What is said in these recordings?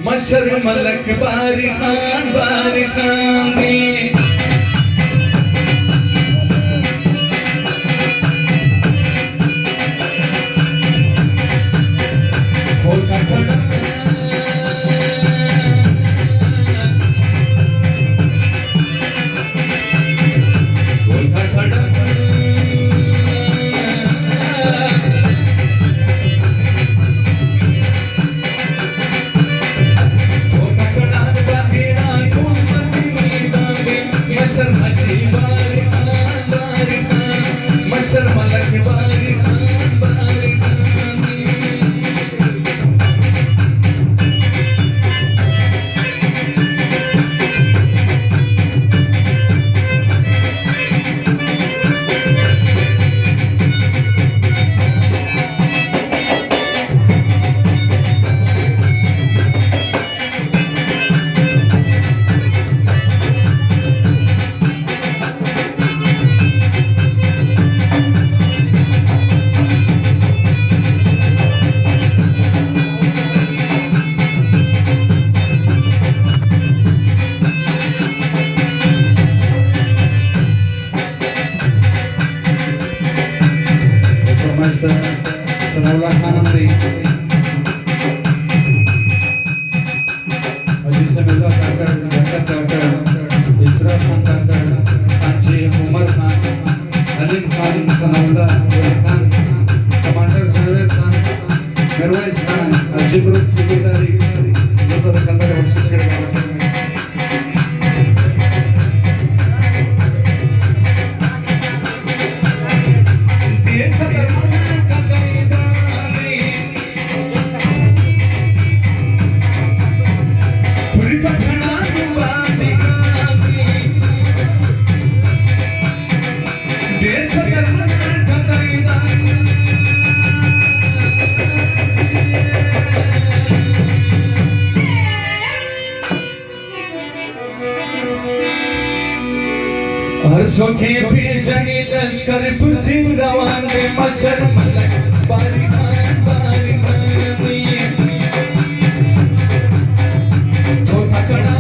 मशर मलक बारी खान ने मशर मलक बारी सनाउल्लाह खान हमने अजीज से मिलवा काकर बरकत काकर इसरा खान काकर खानजी उमर खान अलीम खान सनाउल्लाह खान कमांडर जावेद खान मेरवाइज खान अजीब ग्रुप ठेकेदारी ये सब कंदर कोशिश करेंगे हर सोखे पेशनी लश्कर पुसिम रवान में मशर मलक बारी छोटा कड़ा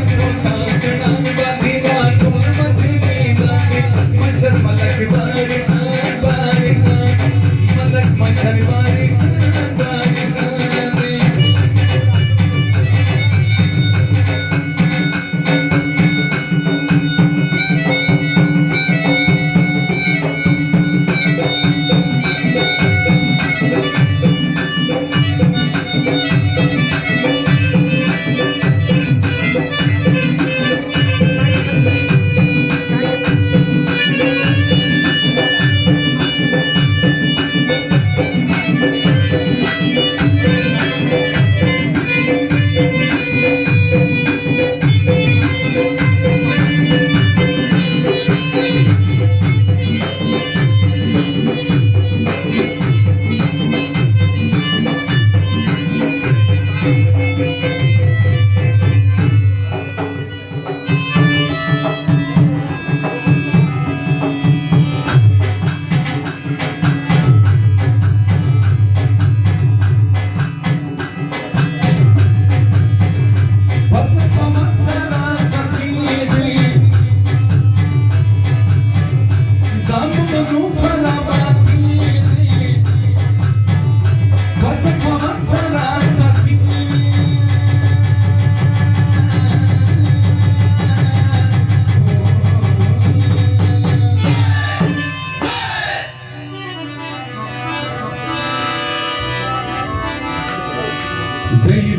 बाधीरा ढोल मधीरा मशर मलक बारी मलक मशर बारी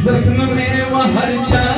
इज्जत में वह हर चा